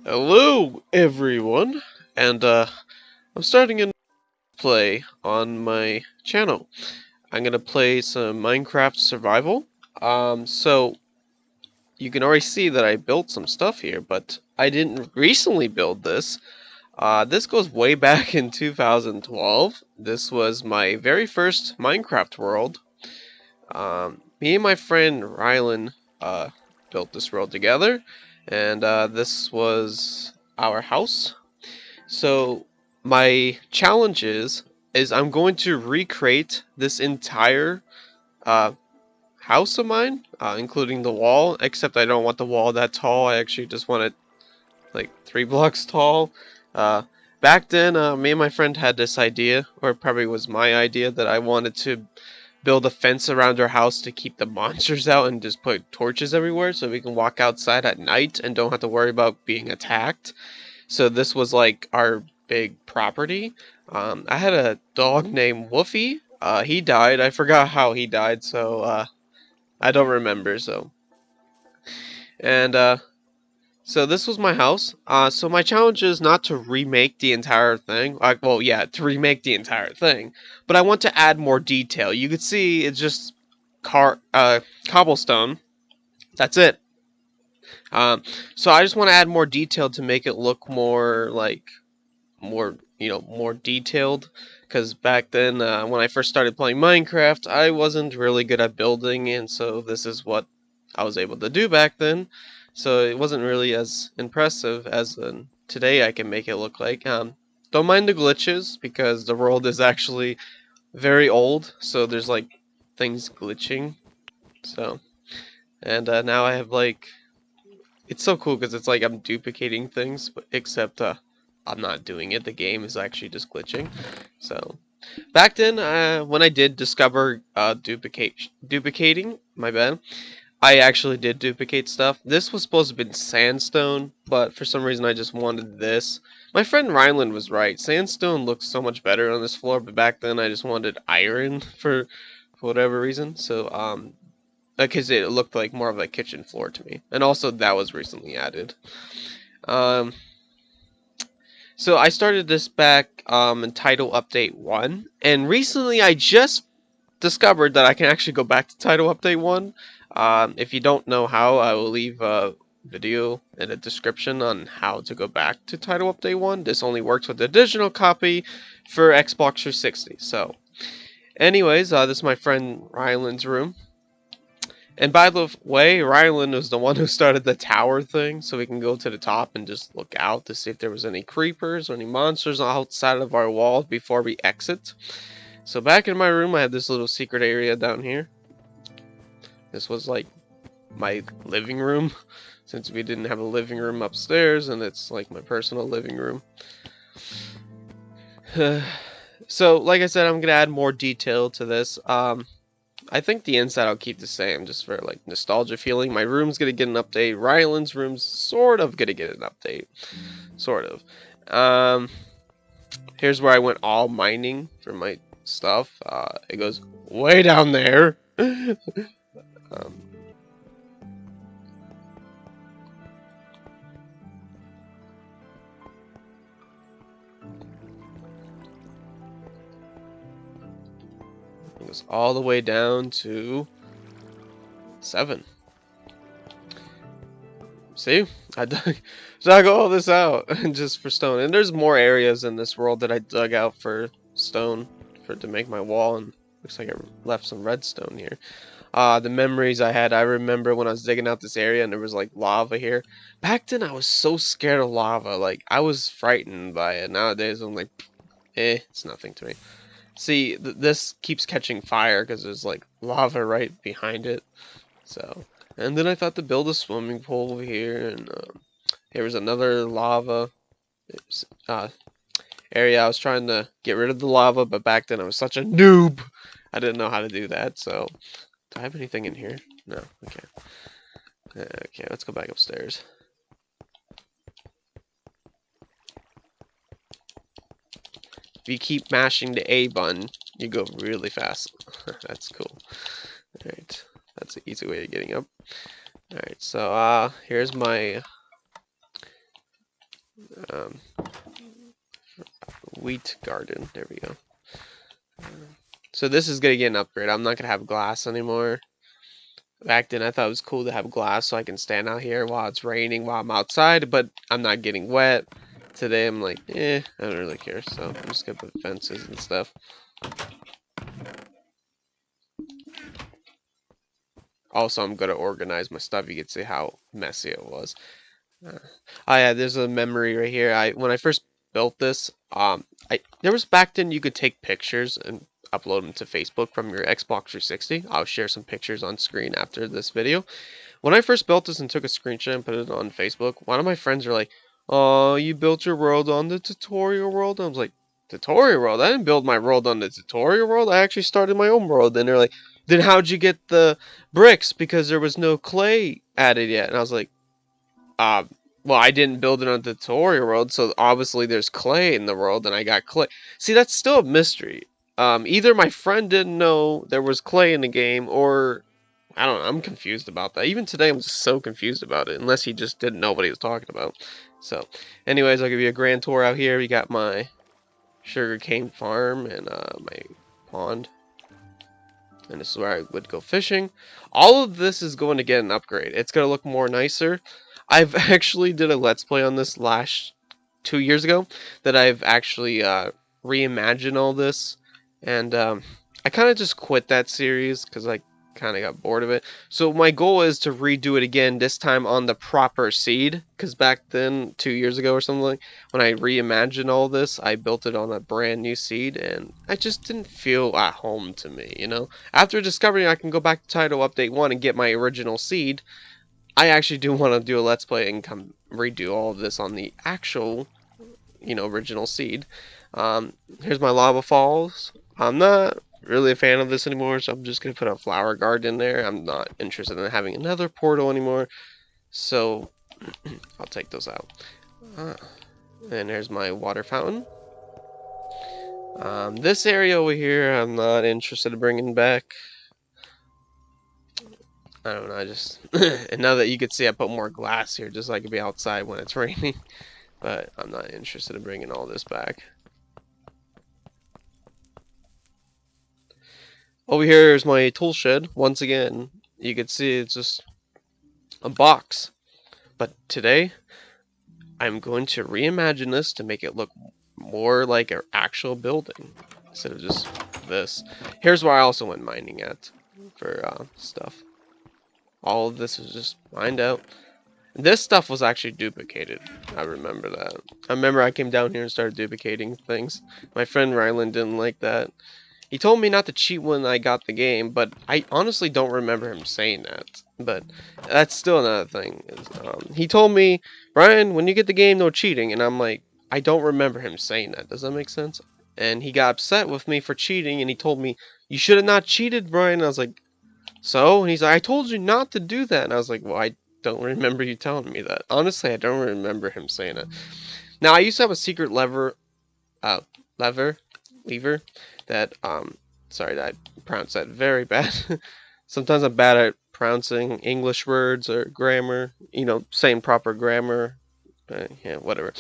Hello, everyone, and I'm starting a play on my channel. I'm gonna play some Minecraft Survival. So you can already see that I built some stuff here, but I didn't recently build this. This goes way back in 2012. This was my very first Minecraft world. Me and my friend Rylan built this world together, and this was our house. So my challenge is I'm going to recreate this entire uh, house of mine, including the wall. Except I don't want the wall that tall. I actually just want it like 3 blocks tall. Uh, Back then, me and my friend had this idea, or it probably was my idea, that I wanted to build a fence around our house to keep the monsters out and just put torches everywhere so we can walk outside at night and don't have to worry about being attacked. So this was like our big property. I had a dog named Woofy. He died. I forgot how he died, so I don't remember. And so this was my house. So my challenge is not to remake the entire thing. Well, yeah, to remake the entire thing, but I want to add more detail. You could see it's just cobblestone. That's it. Um, so I just want to add more detail to make it look more like more detailed, because back then when I first started playing Minecraft I wasn't really good at building, and so this is what I was able to do back then, so it wasn't really as impressive as today I can make it look like. Don't mind the glitches because the world is actually very old, so there's like things glitching. So and now I have like, it's so cool because it's like I'm duplicating things, but except I'm not doing it. The game is actually just glitching. So back then, when I did discover duplicating, my bad, I actually did duplicate stuff. This was supposed to have been sandstone, but for some reason I just wanted this. My friend Ryland was right. Sandstone looks so much better on this floor, but back then I just wanted iron for whatever reason. So because it looked like more of a kitchen floor to me, and also that was recently added. Um, so I started this back in Title Update 1, and recently I just discovered that I can actually go back to Title Update 1. If you don't know how, I will leave a video in the description on how to go back to Title Update 1. This only works with the digital copy for Xbox 360. So, anyways, this is my friend Ryland's room. And by the way, Ryland was the one who started the tower thing, so we can go to the top and just look out to see if there was any creepers or any monsters outside of our walls before we exit. So back in my room, I had this little secret area down here. This was like my living room, since we didn't have a living room upstairs, and it's like my personal living room. So, like I said, I'm gonna add more detail to this. I think the inside I'll keep the same, just for like nostalgia feeling. My room's gonna get an update. Ryland's room's sort of gonna get an update, sort of. Here's where I went all mining for my stuff. It goes way down there. um, it goes all the way down to 7. See, I dug, dug all this out just for stone. And there's more areas in this world that I dug out for stone to make my wall. And looks like I left some redstone here. The memories I had, I remember when I was digging out this area and there was like lava here. Back then I was so scared of lava, like I was frightened by it. Nowadays I'm like, it's nothing to me. See, this keeps catching fire because there's like lava right behind it. So, and then I thought to build a swimming pool over here, and here was another lava uh, area. I was trying to get rid of the lava, but back then I was such a noob, I didn't know how to do that. So, do I have anything in here? No. Okay. Okay, let's go back upstairs. If you keep mashing the A button, you go really fast. That's cool. Alright, that's an easy way of getting up. Alright, so here's my Um, wheat garden. There we go. So this is gonna get an upgrade. I'm not gonna have glass anymore. Back then I thought it was cool to have glass so I can stand out here while it's raining while I'm outside, but I'm not getting wet. Today I'm like, I don't really care, so I'm just gonna put fences and stuff. Also, I'm gonna organize my stuff. You can see how messy it was. Oh yeah, there's a memory right here. When I first built this, there was back then you could take pictures and upload them to Facebook from your Xbox 360. I'll share some pictures on screen after this video. When I first built this and took a screenshot and put it on Facebook, one of my friends were like, "Oh, you built your world on the tutorial world?" I was like, "Tutorial world? I didn't build my world on the tutorial world. I actually started my own world." And they're like, "Then how'd you get the bricks? Because there was no clay added yet." And I was like, uh, well, I didn't build it on the tutorial world, so obviously there's clay in the world, and I got clay. See, that's still a mystery. Either my friend didn't know there was clay in the game, or I don't know. I'm confused about that. Even today, I'm just so confused about it. Unless he just didn't know what he was talking about. So, anyways, I'll give you a grand tour out here. We got my sugarcane farm and my pond. And this is where I would go fishing. All of this is going to get an upgrade. It's going to look more nicer. I've actually did a Let's Play on this last 2 years ago that I've actually reimagined all this. And I kind of just quit that series because I kind of got bored of it. So my goal is to redo it again, this time on the proper seed. Because back then, 2 years ago or something, when I reimagined all this, I built it on a brand new seed. And I just didn't feel at home to me, you know? After discovering I can go back to Title Update 1 and get my original seed, I actually do want to do a Let's Play and come redo all of this on the actual, original seed. Here's my lava falls. I'm not really a fan of this anymore, so I'm just going to put a flower garden there. I'm not interested in having another portal anymore, so I'll take those out. And there's my water fountain. This area over here, I'm not interested in bringing back. I don't know, I just... and now that you can see, I put more glass here just so I can be outside when it's raining. But I'm not interested in bringing all this back. Over here is my tool shed. Once again, you can see it's just a box. But today, I'm going to reimagine this to make it look more like an actual building instead of just this. Here's where I also went mining at for stuff. All of this was just mined out. This stuff was actually duplicated. I remember that. I remember I came down here and started duplicating things. My friend Ryland didn't like that. He told me not to cheat when I got the game, but I honestly don't remember him saying that. But that's still another thing. He told me, "Brian, when you get the game, no cheating." And I'm like, I don't remember him saying that. Does that make sense? And he got upset with me for cheating, and he told me, "You should have not cheated, Brian." And I was like, "So?" And he's like, "I told you not to do that." And I was like, "Well, I don't remember you telling me that." Honestly, I don't remember him saying it. Now, I used to have a secret uh, lever, lever, that, sorry, that I pronounced that very bad. Sometimes I'm bad at pronouncing English words or grammar, saying proper grammar, yeah, whatever.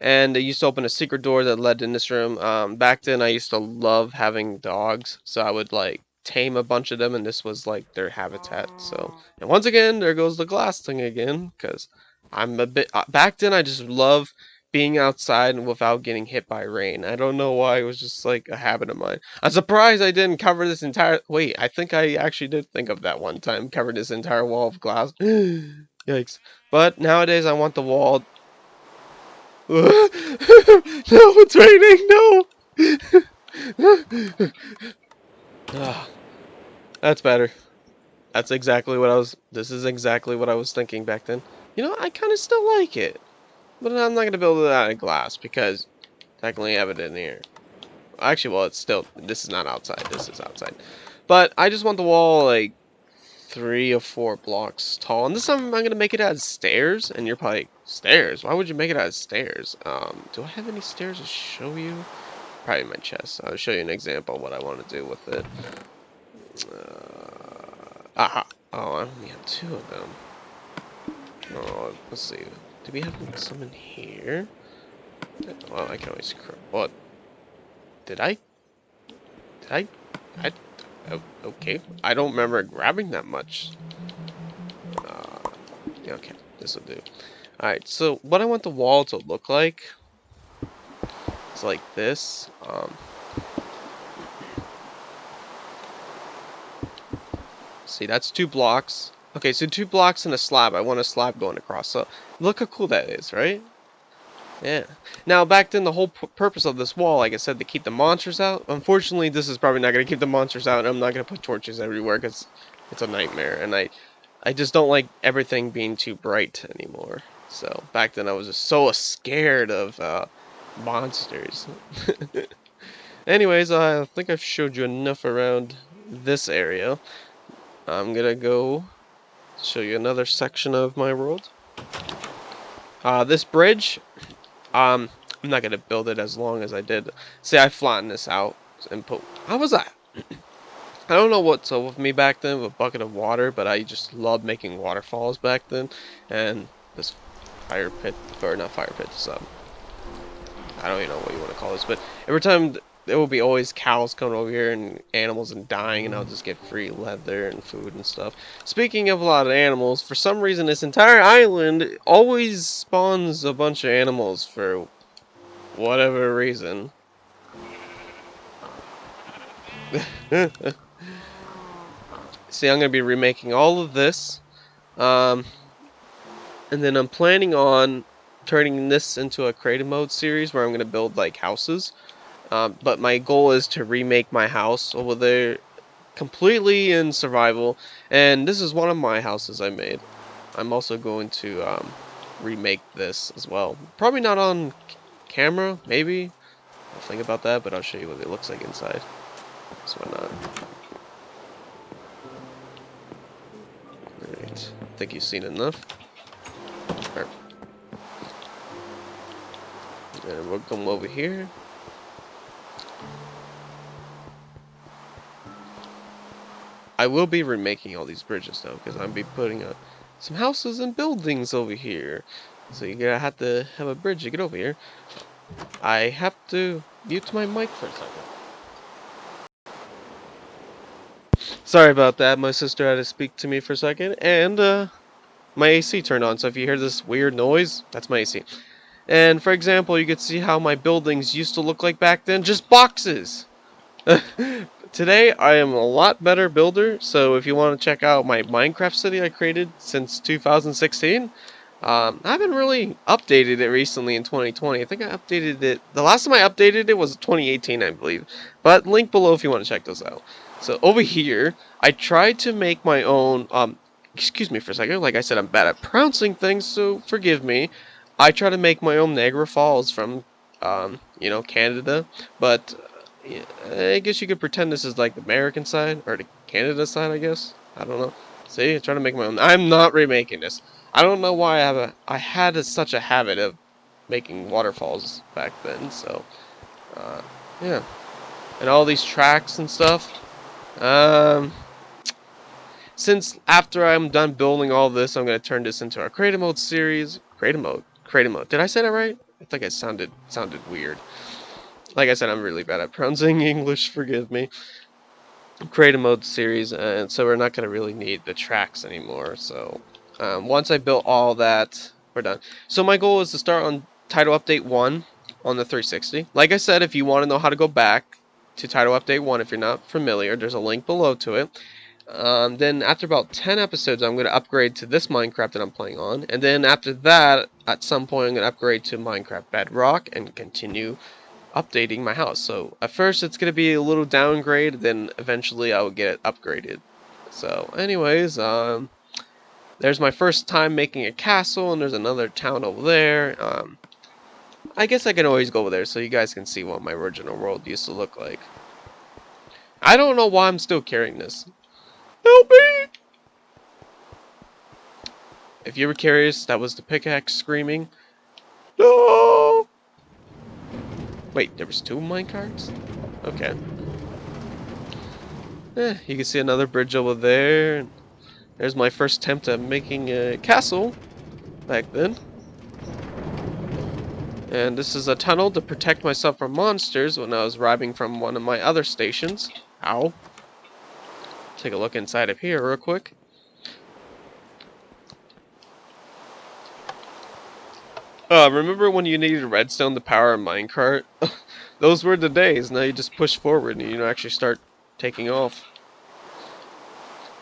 And I used to open a secret door that led in this room. Back then, I used to love having dogs, so I would, like, tame a bunch of them, and this was, like, their habitat. So, and once again, there goes the glass thing again, because I'm a bit, back then, I just love being outside and without getting hit by rain. I don't know why, it was just like a habit of mine. I'm surprised I didn't cover this entire... Wait, I think I actually did think of that one time. Covered this entire wall of glass. Yikes. But nowadays I want the wall... No, it's raining, no! Ah, that's better. That's exactly what I was... This is exactly what I was thinking back then. I kind of still like it. But I'm not going to build it out of glass because technically I have it in here. Actually, well, it's still... This is not outside. This is outside. But I just want the wall, like, 3 or 4 blocks tall. And this time I'm going to make it out of stairs. And you're probably like, stairs? Why would you make it out of stairs? Do I have any stairs to show you? Probably in my chest. I'll show you an example of what I want to do with it. Aha. Oh, I only have 2 of them. Oh, let's see. Do we have some in here? Well, I can always. What? Did I? Did I? Okay. I don't remember grabbing that much. Yeah, okay. This will do. Alright, so what I want the wall to look like is like this. See, that's 2 blocks. Okay, so 2 blocks and a slab. I want a slab going across. So look how cool that is, right? Yeah. Now, back then, the whole purpose of this wall, like I said, to keep the monsters out. Unfortunately, this is probably not going to keep the monsters out. I'm not going to put torches everywhere because it's a nightmare. And I just don't like everything being too bright anymore. So, back then, I was just so scared of monsters. Anyways, I think I've showed you enough around this area. I'm going to go show you another section of my world. This bridge, I'm not gonna build it as long as I did. See, I flattened this out and put. How was that? I don't know what's up with me back then with a bucket of water, but I just loved making waterfalls back then. And this fire pit, or not fire pit, I don't even know what you want to call this, but every time there will be always cows coming over here and animals and dying, and I'll just get free leather and food and stuff. Speaking of a lot of animals, for some reason this entire island always spawns a bunch of animals for whatever reason. See, I'm going to be remaking all of this. And then I'm planning on turning this into a creative mode series where I'm going to build like houses. But my goal is to remake my house over there completely in survival. And this is one of my houses I made. I'm also going to remake this as well. Probably not on camera, maybe. I'll think about that, but I'll show you what it looks like inside. So why not? Alright, I think you've seen enough. Right. And we'll come over here. I will be remaking all these bridges though, because I'll be putting some houses and buildings over here. So you're gonna have to have a bridge to get over here. I have to mute my mic for a second. Sorry about that. My sister had to speak to me for a second, and my AC turned on. So if you hear this weird noise, that's my AC. And for example, you can see how my buildings used to look like back then, just boxes. Today, I am a lot better builder, so if you want to check out my Minecraft city I created since 2016, I haven't really updated it recently in 2020. I think I updated it, the last time I updated it was 2018, I believe. But link below if you want to check those out. So over here, I tried to make my own, excuse me for a second, like I said, I'm bad at pronouncing things, so forgive me. I try to make my own Niagara Falls from, you know, Canada, but yeah, I guess you could pretend this is like the American side, or the Canada side, I guess. I don't know. See, I'm trying to make my own. I'm not remaking this. I don't know why I had such a habit of making waterfalls back then, so, yeah. And all these tracks and stuff. Since after I'm done building all this, I'm going to turn this into a creative mode series. Creative mode. Did I say that right? I think it sounded weird. Like I said, I'm really bad at pronouncing English, forgive me. Creative mode series, and so we're not going to really need the tracks anymore. So once I built all that, we're done. So my goal is to start on Title Update 1 on the 360. Like I said, if you want to know how to go back to Title Update 1, if you're not familiar, there's a link below to it. Then after about 10 episodes, I'm going to upgrade to this Minecraft that I'm playing on. And then after that, at some point, I'm going to upgrade to Minecraft Bedrock and continue updating my house. So at first it's going to be a little downgrade, then eventually I will get it upgraded. So anyways, there's my first time making a castle, and there's another town over there. I guess I can always go over there so you guys can see what my original world used to look like. I don't know why I'm still carrying this. Help me! If you were curious, that was the pickaxe screaming. No! Wait, there was 2 minecarts? Okay. You can see another bridge over there. There's my first attempt at making a castle back then. And this is a tunnel to protect myself from monsters when I was arriving from one of my other stations. Ow. Take a look inside of here real quick. Remember when you needed redstone to power a minecart? Those were the days. Now you just push forward and you actually start taking off.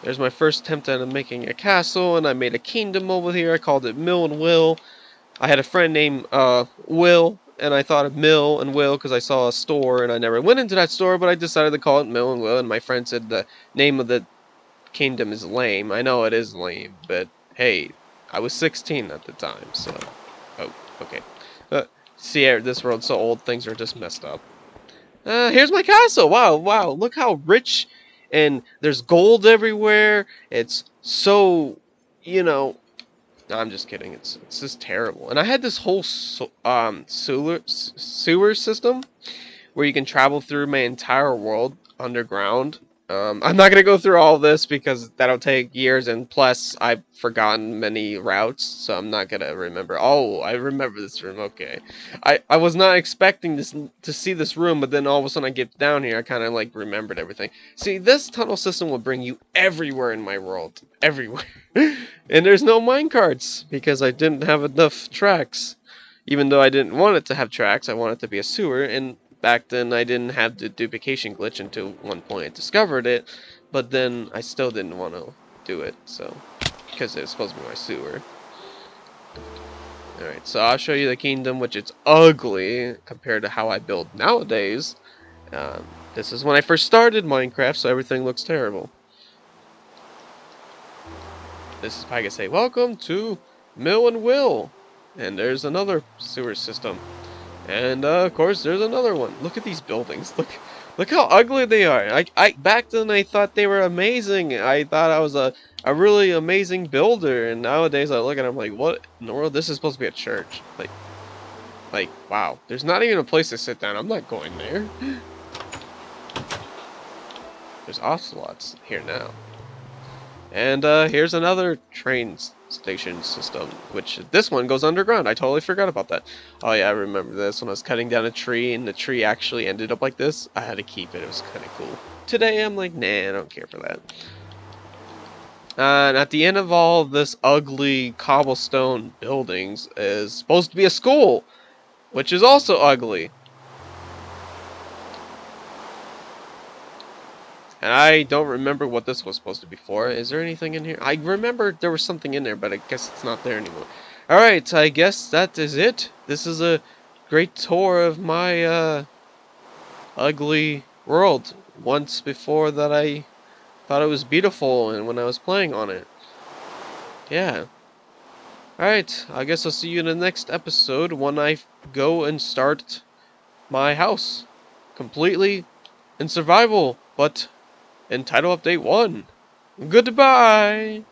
There's my first attempt at making a castle, and I made a kingdom over here. I called it Mill and Will. I had a friend named Will, and I thought of Mill and Will because I saw a store, and I never went into that store, but I decided to call it Mill and Will, and my friend said the name of the kingdom is lame. I know it is lame, but hey, I was 16 at the time, so... Oh, okay. See, this world's so old, things are just messed up. Here's my castle! Wow, wow, look how rich, and there's gold everywhere. It's so, you know... No, I'm just kidding. It's just terrible. And I had this whole sewer system where you can travel through my entire world underground. I'm not gonna go through all this because that'll take years, and plus I've forgotten many routes, so I'm not gonna remember. Oh, I remember this room. Okay, I was not expecting to see this room, but then all of a sudden I get down here, I kind of like remembered everything. See, this tunnel system will bring you everywhere in my world, everywhere, and there's no minecarts because I didn't have enough tracks. Even though I didn't want it to have tracks, I wanted it to be a sewer, and back then I didn't have the duplication glitch until one point I discovered it, but then I still didn't want to do it, so, because it's supposed to be my sewer. Alright, so I'll show you the kingdom, which it's ugly compared to how I build nowadays. This is when I first started Minecraft, so everything looks terrible. This is I can say, welcome to Mill and Will, and there's another sewer system. And of course, there's another one. Look at these buildings. Look how ugly they are. I back then I thought they were amazing. I thought I was a really amazing builder, and nowadays I look at them like, what in the world? This is supposed to be a church. Like wow. There's not even a place to sit down. I'm not going there. There's ocelots here now. And here's another train station system, which this one goes underground. I totally forgot about that. Oh yeah, I remember this when I was cutting down a tree and the tree actually ended up like this. I had to keep it. It was kind of cool. Today I'm like, nah, I don't care for that. And at the end of all this ugly cobblestone buildings is supposed to be a school, which is also ugly. And I don't remember what this was supposed to be for. Is there anything in here? I remember there was something in there, but I guess it's not there anymore. Alright, I guess that is it. This is a great tour of my ugly world. Once before that I thought it was beautiful and when I was playing on it. Yeah. Alright, I guess I'll see you in the next episode when I go and start my house. Completely in survival, but in Title Update 1. Goodbye!